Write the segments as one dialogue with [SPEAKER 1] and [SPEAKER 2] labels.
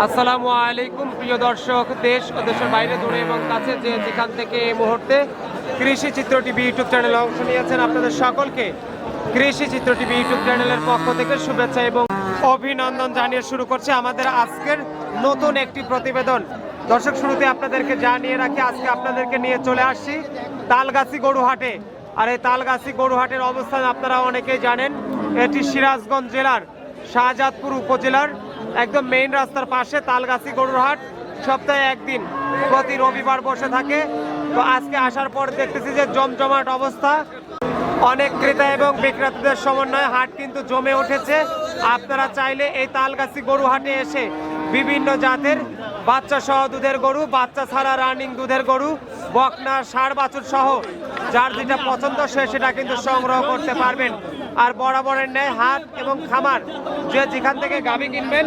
[SPEAKER 1] আসসালামু আলাইকুম প্রিয় দর্শক, দেশ ও দেশের বাইরে দূরে এবং কাছে যে যেখান থেকে এই মুহূর্তে কৃষি চিত্র টিভি ইউটিউব চ্যানেলে অংশ নিয়েছেন, আপনাদের সকলকে কৃষি চিত্র টিভি ইউটিউব চ্যানেলের পক্ষ থেকে শুভেচ্ছা এবং অভিনন্দন জানিয়ে শুরু করছে আমাদের আজকের নতুন একটি প্রতিবেদন। দর্শক, শুরুতে আপনাদেরকে জানিয়ে রাখি, আজকে আপনাদেরকে নিয়ে চলে আসছি তালগাছি গরুহাটে। আর এই তালগাছি গরুহাটের অবস্থান আপনারা অনেকেই জানেন, এটি সিরাজগঞ্জ জেলার শাহজাদপুর উপজেলার একদম মেইন রাস্তার পাশে তালগাছি গরুর হাট। সপ্তাহে একদিন প্রতি রবিবার বসে থাকে। তো আজকে আসার পর দেখতেছি যে জমজমাট অবস্থা, অনেক ক্রেতা এবং বিক্রেতাদের সমন্বয়ে হাট কিন্তু জমে উঠেছে। আপনারা চাইলে এই তালগাছি গরু হাটে এসে বিভিন্ন জাতের বাচ্চা সহ দুধের গরু, বাচ্চা ছাড়া রানিং দুধের গরু, বকনা, ষাঁড় বাছুর সহ যার যেটা পছন্দ সেটা কিন্তু সংগ্রহ করতে পারবেন। আর বরাবরের ন্যায় হাট এবং খামার যে যেখান থেকে গাভী কিনবেন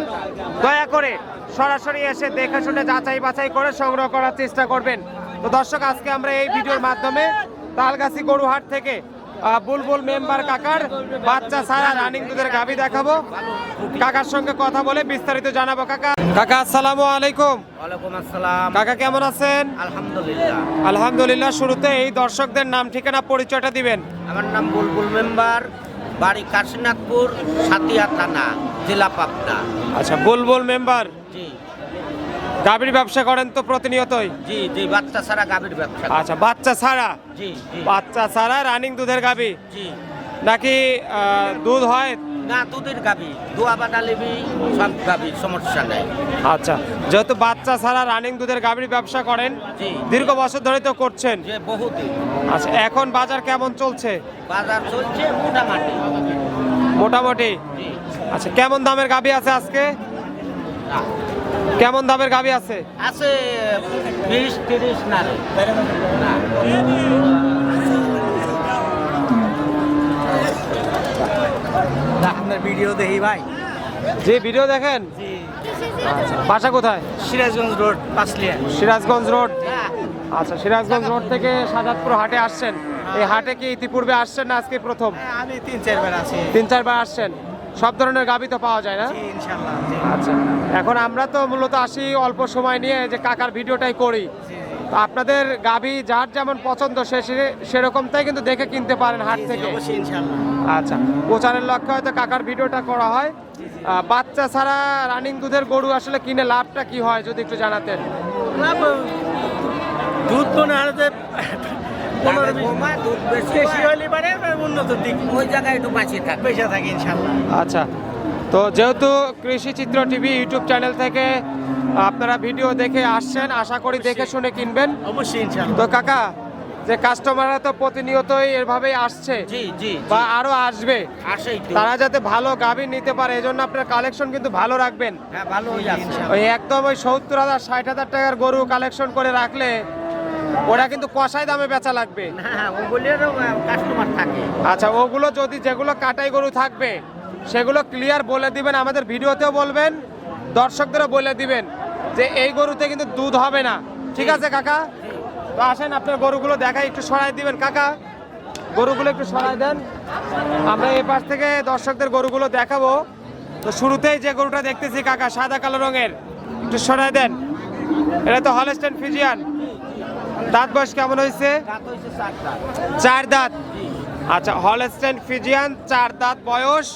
[SPEAKER 1] দয়া করে সরাসরি এসে দেখে শুনে যাচাই বাছাই করে সংগ্রহ করার চেষ্টা করবেন। তো দর্শক, আজকে আমরা এই ভিডিওর মাধ্যমে তালগাছি গরুহাট থেকে বুলবুল মেম্বার কাকার বাচ্চা ছাড়া রানিং দুধের গাভী দেখাবো। কাকার সঙ্গে কথা বলে বিস্তারিত জানাবো। কাকা আসসালামু আলাইকুম।
[SPEAKER 2] ওয়ালাইকুম আসসালাম।
[SPEAKER 1] কাকা কেমন আছেন?
[SPEAKER 2] আলহামদুলিল্লাহ।
[SPEAKER 1] আলহামদুলিল্লাহ। শুরুতে এই দর্শকদের নাম ঠিকানা পরিচয়টা দিবেন।
[SPEAKER 2] আমার নাম বুলবুল মেম্বার, বাড়ি কাশীনাথপুর, সাতিয়া থানা, জেলা পাবনা।
[SPEAKER 1] আচ্ছা, বুলবুল মেম্বার
[SPEAKER 2] জি
[SPEAKER 1] গাভীর ব্যবসা করেন তো প্রতিনিয়তই?
[SPEAKER 2] জি জি, বাচ্চা ছাড়া গাভীর ব্যবসা।
[SPEAKER 1] আচ্ছা, বাচ্চা ছাড়া?
[SPEAKER 2] জি জি,
[SPEAKER 1] বাচ্চা ছাড়া রানিং দুধের গাভী
[SPEAKER 2] জি।
[SPEAKER 1] নাকি দুধ হয়?
[SPEAKER 2] না, দুধের গাভী, দোয়া বাটালিবি সব গাভী, সমস্যা নেই।
[SPEAKER 1] আচ্ছা, যেহেতু বাচ্চা ছাড়া রানিং দুধের গাভীর ব্যবসা করেন,
[SPEAKER 2] জি,
[SPEAKER 1] দীর্ঘ বছর ধরে তো করছেন।
[SPEAKER 2] যে বহুদিন।
[SPEAKER 1] আচ্ছা, এখন বাজার কেমন চলছে?
[SPEAKER 2] বাজার চলছে মোটামুটি।
[SPEAKER 1] মোটামুটি।
[SPEAKER 2] জি।
[SPEAKER 1] আচ্ছা, কেমন দামের গাভী আছে আজকে?
[SPEAKER 2] না,
[SPEAKER 1] কেমন দামের গাভী আছে?
[SPEAKER 2] আছে 20-30 না রে। না। আপনার ভিডিও দেখি ভাই।
[SPEAKER 1] যে ভিডিও দেখেন?
[SPEAKER 2] জি।
[SPEAKER 1] আচ্ছা, বাসা কোথায়?
[SPEAKER 2] সিরাজগঞ্জ রোড, পাঁচলিয়া।
[SPEAKER 1] সিরাজগঞ্জ রোড। আচ্ছা, সিরাজগঞ্জ রোড থেকে শাহজাদপুর হাটে আসছেন। এই হাটে কি ইতিপূর্বে আসছেন না আজকে প্রথম?
[SPEAKER 2] আমি 3-4 বার আছি।
[SPEAKER 1] 3-4 বার আসছেন। সব ধরনের গাভী তো পাওয়া যায় না?
[SPEAKER 2] জি, ইনশাআল্লাহ।
[SPEAKER 1] আচ্ছা, এখন আমরা তো মূলত আসি অল্প সময় নিয়ে, যে কাকার ভিডিওটাই করি। তো আপনাদের গাভী যার যেমন পছন্দ সেরকমটাই কিন্তু দেখে কিনতে পারেন হাট থেকে।
[SPEAKER 2] অবশ্যই ইনশাআল্লাহ।
[SPEAKER 1] আচ্ছা, প্রচারের লক্ষ্যে হয়তো কাকার ভিডিওটা করা হয়। বাচ্চা ছাড়া রানিং দুধের গরু আসলে কিনে লাভটা কি হয় যদি একটু জানাতেন।
[SPEAKER 2] দুধ তো না হলে দুধ বেশি হলে পারে উন্নত দিক, ওই জায়গায় একটু বাঁচিয়ে থাকে, বেঁচে থাকে ইনশাআল্লাহ।
[SPEAKER 1] আচ্ছা, তো যেহেতু কৃষি চিত্র টিভি ইউটিউব চ্যানেল থেকে আপনারা ভিডিও দেখে আসছেন, আশা করি দেখে শুনে কিনবেন।
[SPEAKER 2] অবশ্যই ইনশাআল্লাহ।
[SPEAKER 1] তো কাকা, যে কাস্টমাররা তো প্রতিনিয়তই এভাবেই আসছে,
[SPEAKER 2] জি জি,
[SPEAKER 1] বা আরো আসবে,
[SPEAKER 2] আসেই তো।
[SPEAKER 1] তারা যাতে ভালো গাভী নিতে পারে এজন্য আপনার কালেকশন কিন্তু ভালো রাখবেন।
[SPEAKER 2] হ্যাঁ, ভালো হয়ে যাচ্ছে।
[SPEAKER 1] ওই একদম ওই 70,000 60,000 টাকার গরু কালেকশন করে রাখলে ওরা কিন্তু কষাই দামে বেচা লাগবে।
[SPEAKER 2] হ্যাঁ, ওগুলোরও কাস্টমার থাকে।
[SPEAKER 1] আচ্ছা, ওগুলো যদি যেগুলো কাটাই গরু থাকবে সেগুলো ক্লিয়ার বলে দিবেন, আমাদের ভিডিওতেও বলবেন, দর্শকদেরও বলে দিবেন যে এই গরুতে কিন্তু দুধ হবে না। ঠিক আছে কাকা? তো আসেন আপনার গরুগুলো দেখাই, একটু সরাই দিবেন কাকা, গরুগুলো একটু সরাই দেন, আমরা এই পাশ থেকে দর্শকদের গরুগুলো দেখাবো। তো শুরুতেই যে গরুটা দেখতেছি কাকা, সাদা কালো রঙের, একটু সরাই দেন। এটা তো হলস্টাইন ফ্রিজিয়ান। দাঁত বয়স কেমন হয়েছে? 4 দাঁত। আচ্ছা, হলস্টাইন ফ্রিজিয়ান, 4 দাঁত বয়স।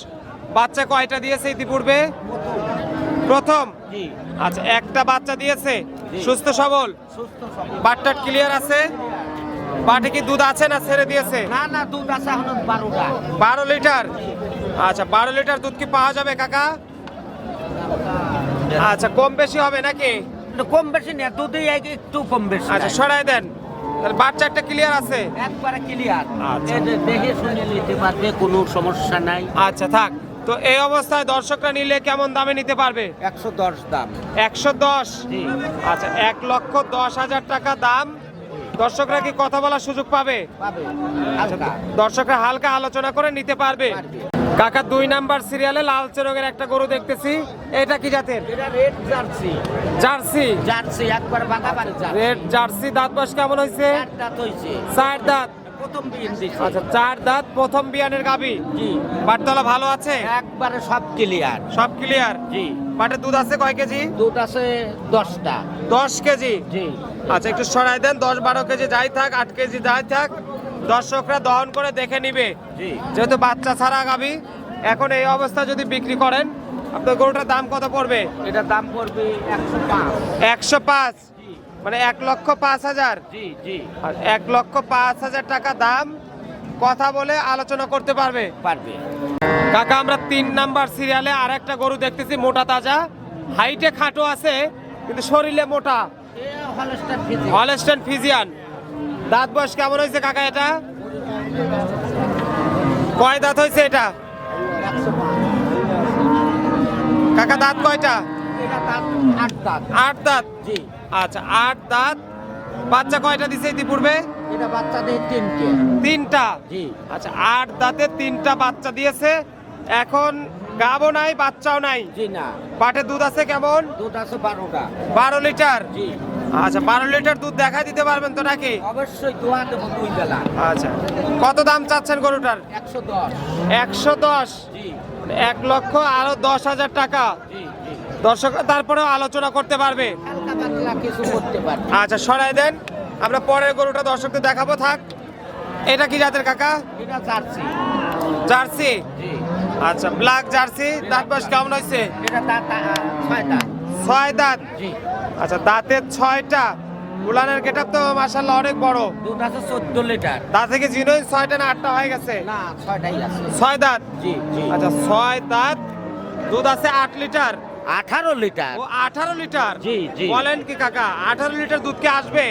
[SPEAKER 1] বাচ্চা কয়টা দিয়েছে ইতিপূর্বে? প্রথম। আচ্ছা, একটা বাচ্চা দিয়েছে, সুস্থ সবল, বাটটা ক্লিয়ার আছে? বাটে কি দুধ আছে না ছেড়ে দিয়েছে?
[SPEAKER 2] না না, দুধ আছে এখন 12টা।
[SPEAKER 1] 12 লিটার। আচ্ছা, 12 লিটার দুধ কি পাওয়া যাবে কাকা? আচ্ছা, কম বেশি হবে নাকি?
[SPEAKER 2] কম বেশি না, দুধই একটু কম বেশি।
[SPEAKER 1] আচ্চা, সরাই দেন। তাহলে বাচ্চা একটা ক্লিয়ার আছে?
[SPEAKER 2] একবারে ক্লিয়ার।
[SPEAKER 1] আচ্ছা,
[SPEAKER 2] দেখে শুনে নিতে পারবে, কোনো সমস্যা নাই।
[SPEAKER 1] আচ্ছা, থাক। তো এই অবস্থায় দর্শকরা নিলে কেমন দামে নিতে পারবে?
[SPEAKER 2] 110 দাম।
[SPEAKER 1] 110?
[SPEAKER 2] জি।
[SPEAKER 1] আচ্ছা, 1,10,000 টাকা দাম। দর্শকরা কি কথা বলার সুযোগ পাবে?
[SPEAKER 2] পাবে।
[SPEAKER 1] দর্শকরা হালকা আলোচনা করে নিতে পারবে। কাকা, 2 নাম্বার সিরিয়ালে লালচে রঙের একটা গরু দেখতেছি, এটা কি জাতের?
[SPEAKER 2] এটা রেড জার্সি।
[SPEAKER 1] জার্সি?
[SPEAKER 2] জার্সি, একবার বাগাবাড়ি জার্সি।
[SPEAKER 1] Red jersey. দাঁত বয়স কেমন হয়েছে?
[SPEAKER 2] 4 দাঁত হইছে।
[SPEAKER 1] 4 দাঁত।
[SPEAKER 2] প্রথম বিয়ে দিছে।
[SPEAKER 1] আচ্ছা, 4 দাঁত, প্রথম বিয়ানের গাভী।
[SPEAKER 2] জি।
[SPEAKER 1] বাটতলা ভালো আছে?
[SPEAKER 2] একবারে সব ক্লিয়ার।
[SPEAKER 1] সব ক্লিয়ার?
[SPEAKER 2] জি।
[SPEAKER 1] পাটের দুধ আছে কয় কেজি?
[SPEAKER 2] দুধ আছে 10টা।
[SPEAKER 1] 10 কেজি।
[SPEAKER 2] জি।
[SPEAKER 1] আচ্ছা একটু সরাই দেন, 10-12 কেজি যাই থাক, 8 কেজি যাই থাক, দর্শকরা দহন করে দেখে নিবে।
[SPEAKER 2] জি।
[SPEAKER 1] যেহেতু বাচ্চা ছাড়া গাভী, এখন এই অবস্থা যদি বিক্রি করেন আপনার গরুটার দাম কত পড়বে?
[SPEAKER 2] এটার দাম পড়বে 105।
[SPEAKER 1] 105,
[SPEAKER 2] জি
[SPEAKER 1] মানে 1,05,000।
[SPEAKER 2] জি জি।
[SPEAKER 1] আর 1,05,000 টাকা দাম, কথা বলে আলোচনা করতে পারবে।
[SPEAKER 2] পারবে।
[SPEAKER 1] কাকা আমরা 3 নাম্বার সিরিয়ালে আর একটা গরু দেখতেছি, মোটা তাজা, হাইটে খাটো আছে কিন্তু শরীরে মোটা, হলস্টাইন ফ্রিজিয়ান। দাঁত বয়স কেমন হয়েছে কাকা এটা? কয় দাঁত হয়েছে এটা কাকা? দাঁত কয়টা?
[SPEAKER 2] এটা দাঁত 8 দাঁত।
[SPEAKER 1] 8 দাঁত।
[SPEAKER 2] জি।
[SPEAKER 1] আচ্ছা 8 দাঁত। বাচ্চা কয়টা দিছে ইতিপূর্বে?
[SPEAKER 2] এটা বাচ্চাদের 3টে।
[SPEAKER 1] 3টা।
[SPEAKER 2] জি।
[SPEAKER 1] আচ্ছা 8 দাঁতে 3টা বাচ্চা দিয়েছে, এখন গাবও নাই বাচ্চাও নাই।
[SPEAKER 2] জি না।
[SPEAKER 1] পাটের দুধ আছে কেমন?
[SPEAKER 2] দুধ আছে 12টা।
[SPEAKER 1] 12 লিটার।
[SPEAKER 2] জি।
[SPEAKER 1] আচ্ছা 12 লিটার দুধ দেখা দিতে পারবেন তো নাকি?
[SPEAKER 2] অবশ্যই দোয়া দেব 2 বেলা।
[SPEAKER 1] আচ্ছা কত দাম চাচ্ছেন গরুটার?
[SPEAKER 2] 110।
[SPEAKER 1] 110,
[SPEAKER 2] জি
[SPEAKER 1] 1,00,000 আরো 10,000 টাকা।
[SPEAKER 2] জি জি।
[SPEAKER 1] দর্শক তারপরেও আলোচনা করতে পারবে।
[SPEAKER 2] হালকা পাতলা কিছু করতে পারবে।
[SPEAKER 1] আচ্ছা সরাই দেন, আমরা পরের গরুটা দর্শকদের দেখাবো। থাক, এটা কি জাতের কাকা?
[SPEAKER 2] এটা জার্সি।
[SPEAKER 1] জার্সি।
[SPEAKER 2] জি।
[SPEAKER 1] আচ্ছা ব্ল্যাক জার্সি। দাঁত বয়স কেমন হয়েছে?
[SPEAKER 2] এটা দাঁত 6টা।
[SPEAKER 1] 6 দাঁত।
[SPEAKER 2] জি।
[SPEAKER 1] আচ্ছা দাঁতের 6টা। উলানের গেটআপ তো মাশাআল্লাহ অনেক বড়।
[SPEAKER 2] দুধ আছে 14 লিটার।
[SPEAKER 1] দাঁত থেকে জিনোই 6টা না 8টা হয়ে গেছে?
[SPEAKER 2] না 6টাই আছে।
[SPEAKER 1] 6 দাঁত।
[SPEAKER 2] জি জি।
[SPEAKER 1] আচ্ছা 6 দাঁত, দুধ আছে 8 লিটার।
[SPEAKER 2] 18 লিটার।
[SPEAKER 1] ও 18 লিটার।
[SPEAKER 2] জি, জি।
[SPEAKER 1] বলেন কি কাকা, 18 লিটার দুধ কি আসবে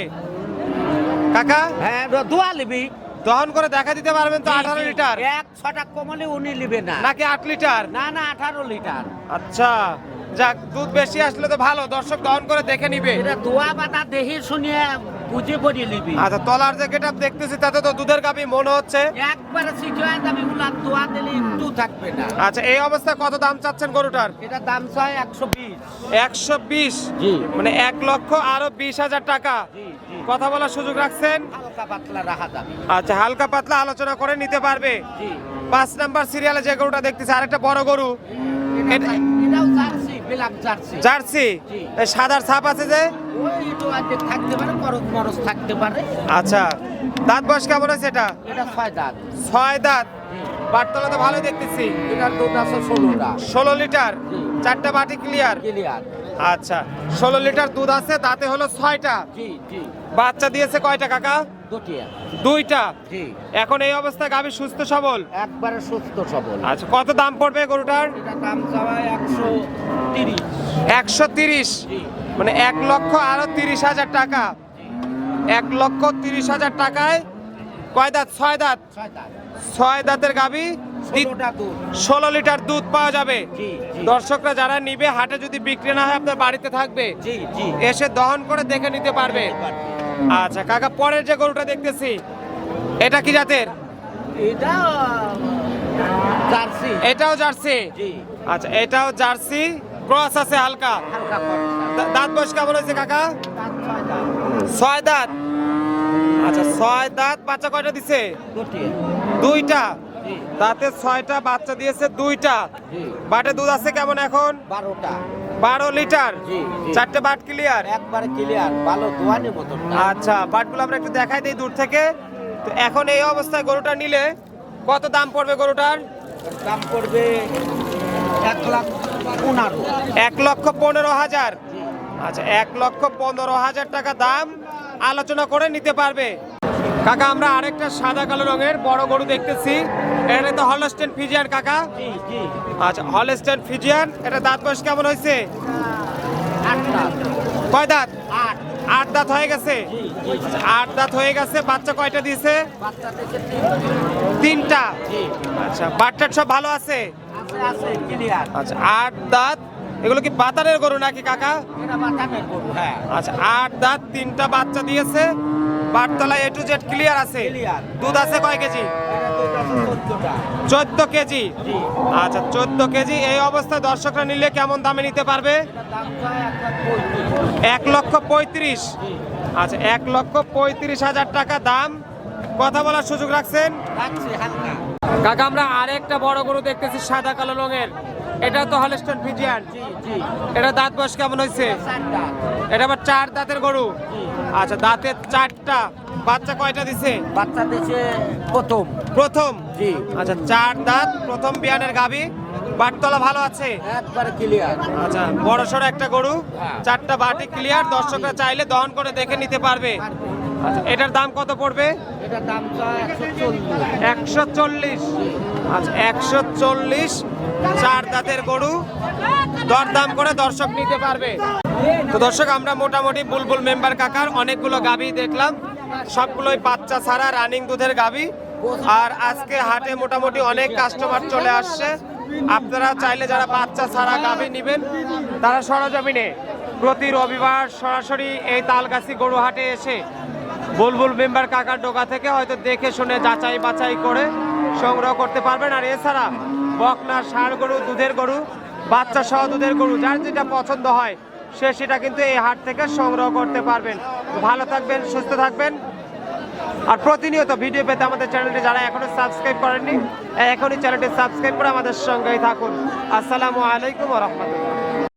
[SPEAKER 1] কাকা?
[SPEAKER 2] হ্যাঁ দোয়া লিবি।
[SPEAKER 1] দহন করে দেখা দিতে পারবেন তো? 18 লিটার
[SPEAKER 2] 6টা কমলে উনি লিবে না।
[SPEAKER 1] নাকি 8 লিটার?
[SPEAKER 2] না না 18 লিটার।
[SPEAKER 1] আচ্ছা যাক, দুধ বেশি আসলে তো ভালো, দর্শক দহন করে দেখে নিবে।
[SPEAKER 2] এটা দোয়া বাতা দেহি শুনিয়ে বুঝে পড়ি লিবি।
[SPEAKER 1] আচ্ছা তলার যে গেটআপ দেখতেছি তাতে তো দুধের গাভী মনে হচ্ছে।
[SPEAKER 2] একবারে সিজয় দামি গুলা দোয়া দিলে একটু থাকবে না।
[SPEAKER 1] আচ্ছা এই অবস্থায় কত দাম চাচ্ছেন গরুটার?
[SPEAKER 2] এটা দাম চাই 120।
[SPEAKER 1] 120,
[SPEAKER 2] জি।
[SPEAKER 1] মানে 1,00,000 আরো 20,000 টাকা।
[SPEAKER 2] জি জি।
[SPEAKER 1] কথা বলার সুযোগ রাখছেন?
[SPEAKER 2] হালকা পাতলা রাখা যাবে।
[SPEAKER 1] আচ্ছা হালকা পাতলা আলোচনা করে নিতে পারবে।
[SPEAKER 2] জি।
[SPEAKER 1] 5 নাম্বার সিরিয়ালে যে গরুটা দেখতেছি আরেকটা বড় গরু,
[SPEAKER 2] এটাও জার্সি, ব্ল্যাক জার্সি।
[SPEAKER 1] জার্সি।
[SPEAKER 2] জি।
[SPEAKER 1] এই সাদার ছাপ আছে যে?
[SPEAKER 2] ওই তো অর্ধেক থাকতে পারে, মরচ থাকতে পারে।
[SPEAKER 1] আচ্ছা দাঁত বয়স কেমন আছে এটা?
[SPEAKER 2] এটা 6 দাঁত।
[SPEAKER 1] 6 দাঁত।
[SPEAKER 2] জি।
[SPEAKER 1] বাটতলা তো ভালো দেখতেছি।
[SPEAKER 2] এটার দুধ আছে 16টা।
[SPEAKER 1] 16 লিটার।
[SPEAKER 2] জি।
[SPEAKER 1] 4টা বাটি ক্লিয়ার।
[SPEAKER 2] ক্লিয়ার।
[SPEAKER 1] আচ্ছা 16 লিটার দুধ আছে, দাঁতে হলো 6টা।
[SPEAKER 2] জি জি।
[SPEAKER 1] বাচ্চা দিয়েছে কয়টা কাকা?
[SPEAKER 2] দুটিয়া।
[SPEAKER 1] 2টা।
[SPEAKER 2] জি।
[SPEAKER 1] এখন এই অবস্থায় গাভী সুস্থ সবল।
[SPEAKER 2] একবারে সুস্থ সবল।
[SPEAKER 1] আচ্ছা কত দাম পড়বে গরুটার?
[SPEAKER 2] এটা দাম চাওয়া 130।
[SPEAKER 1] 130,
[SPEAKER 2] জি।
[SPEAKER 1] মানে 1,00,000 আরো 30,000 টাকা। 1,30,000 টাকায় কয় দাঁত? 6 দাঁত।
[SPEAKER 2] 6 দাঁত।
[SPEAKER 1] 6 দাঁতের গাভী
[SPEAKER 2] 16টা দুধ।
[SPEAKER 1] 16 লিটার দুধ পাওয়া যাবে।
[SPEAKER 2] জি জি।
[SPEAKER 1] দর্শকরা যারা নিবে, হাটে যদি বিক্রি না হয় আপনার বাড়িতে থাকবে,
[SPEAKER 2] জি জি।
[SPEAKER 1] এসে দহন করে দেখে নিতে পারবে। আচ্ছা কাকা পরের যে গরুটা দেখতেছি এটা কি জাতের?
[SPEAKER 2] এটা জার্সি।
[SPEAKER 1] এটাও জার্সি।
[SPEAKER 2] জি।
[SPEAKER 1] আচ্ছা এটাও জার্সি, ক্রস আছে হালকা।
[SPEAKER 2] হালকা খরচা।
[SPEAKER 1] দাঁত বয়স কেমন হয়েছে কাকা?
[SPEAKER 2] দাঁত 6 দাঁত।
[SPEAKER 1] 6 দাঁত। আচ্ছা 6 দাঁত। বাচ্চা কয়টা দিছে?
[SPEAKER 2] দুটিয়া।
[SPEAKER 1] 2টা।
[SPEAKER 2] জি
[SPEAKER 1] দাঁতে 6টা, বাচ্চা দিয়েছে 2টা।
[SPEAKER 2] জি।
[SPEAKER 1] বাটে দুধ আছে কেমন এখন?
[SPEAKER 2] 12টা।
[SPEAKER 1] 12 লিটার।
[SPEAKER 2] জি জি।
[SPEAKER 1] 4টে বাট ক্লিয়ার।
[SPEAKER 2] একবারে ক্লিয়ার, ভালো দোয়ানের মতন।
[SPEAKER 1] আচ্ছা বাটগুলো আমরা একটু দেখাই দিই দূর থেকে। তো এখন এই অবস্থায় গরুটা নিলে কত দাম পড়বে গরুটার?
[SPEAKER 2] দাম পড়বে 1,15,000।
[SPEAKER 1] 1,15,000। আচ্ছা 1,15,000 টাকা দাম, আলোচনা করে নিতে পারবে। কাকা আমরা আরেকটা সাদা কালো রঙের বড় গরু দেখতেছি, এটা তো হলস্টাইন ফ্রিজিয়ান কাকা?
[SPEAKER 2] জি জি।
[SPEAKER 1] আচ্ছা হলস্টাইন ফ্রিজিয়ান। এটা দাঁত বয়স কেমন হয়েছে?
[SPEAKER 2] 8 দাঁত।
[SPEAKER 1] কয় দাঁত?
[SPEAKER 2] 8।
[SPEAKER 1] 8 দাঁত হয়ে গেছে।
[SPEAKER 2] জি জি।
[SPEAKER 1] আচ্ছা 8 দাঁত হয়ে গেছে। বাচ্চা কয়টা দিয়েছে?
[SPEAKER 2] বাচ্চা থেকে
[SPEAKER 1] 3টা।
[SPEAKER 2] জি।
[SPEAKER 1] আচ্ছা বাচ্চার সব ভালো আছে?
[SPEAKER 2] আছে আছে ক্লিয়ার।
[SPEAKER 1] আচ্ছা 8 দাঁত। এগুলো কি বাতারের গরু নাকি কাকা?
[SPEAKER 2] এটা বাতানের গরু। হ্যাঁ
[SPEAKER 1] আচ্ছা 8 দাঁত, 3টা বাচ্চা দিয়েছে, বাটতলা A to Z ক্লিয়ার আছে।
[SPEAKER 2] ক্লিয়ার।
[SPEAKER 1] দুধ আছে কয় কেজি?
[SPEAKER 2] এটা দুধ আছে 14টা।
[SPEAKER 1] 14 কেজি।
[SPEAKER 2] জি।
[SPEAKER 1] আচ্ছা 14 কেজি। এই অবস্থায় দর্শকরা নিলে কেমন দামে নিতে পারবে?
[SPEAKER 2] এটা দাম চাই 1,35,000।
[SPEAKER 1] 1,35,000।
[SPEAKER 2] জি।
[SPEAKER 1] আচ্ছা 1,35,000 টাকা দাম, কথা বলার সুযোগ রাখছেন।
[SPEAKER 2] রাখছি হালকা।
[SPEAKER 1] কাকা আমরা আরেকটা বড় গরু দেখতেছি সাদা কালো রঙের, এটা তো হলস্টাইন ফ্রিজিয়ান।
[SPEAKER 2] জি জি
[SPEAKER 1] এটা দাঁত বয়স কেমন হয়েছে?
[SPEAKER 2] চারটা।
[SPEAKER 1] এটা আবার 4 দাঁতের গরু।
[SPEAKER 2] জি।
[SPEAKER 1] আচ্ছা, দাঁতের 4টা। বাচ্চা কয়টা দিছে?
[SPEAKER 2] বাচ্চা দিয়েছে প্রথম।
[SPEAKER 1] প্রথম।
[SPEAKER 2] জি
[SPEAKER 1] আচ্ছা, 4 দাঁত, প্রথম বিয়ানের গাভী। বাটতলা ভালো আছে?
[SPEAKER 2] একবারে ক্লিয়ার।
[SPEAKER 1] আচ্ছা, বড় সড়ো একটা গরু,
[SPEAKER 2] হ্যাঁ।
[SPEAKER 1] 4টা বাটি ক্লিয়ার। দর্শকরা চাইলে দহন করে দেখে নিতে পারবে। আচ্ছা, এটার দাম কত পড়বে?
[SPEAKER 2] এটা দাম চায় 140।
[SPEAKER 1] 140। আচ্ছা, 140, 4 দাঁতের গরু, দরদাম করে দর্শক নিতে পারবে। তো দর্শক, আমরা মোটামুটি বুলবুল মেম্বার কাকার অনেকগুলো গাভী দেখলাম, সবগুলোই বাচ্চা ছাড়া রানিং দুধের গাভী। আর আজকে হাটে মোটামুটি অনেক কাস্টমার চলে আসছে। আপনারা চাইলে যারা বাচ্চা ছাড়া গাভী নেবেন, তারা সরজমিনে প্রতি রবিবার সরাসরি এই তালগাছি গরু হাটে এসে বুলবুল মেম্বার কাকার ডোকা থেকে হয়তো দেখে শুনে যাচাই বাছাই করে সংগ্রহ করতে পারবেন। আর এছাড়া বকনা, ষাঁড় গরু, দুধের গরু, বাচ্চা সহ দুধের গরু, যার যেটা পছন্দ হয় সে সেটা কিন্তু এই হাট থেকে সংগ্রহ করতে পারবেন। ভালো থাকবেন, সুস্থ থাকবেন। আর প্রতিনিয়ত ভিডিও পেতে আমাদের চ্যানেলটি যারা এখনো সাবস্ক্রাইব করেননি, এখনই চ্যানেলটি সাবস্ক্রাইব করে আমাদের সঙ্গেই থাকুন। আসসালামু আলাইকুম ওয়া রাহমাতুল্লাহ।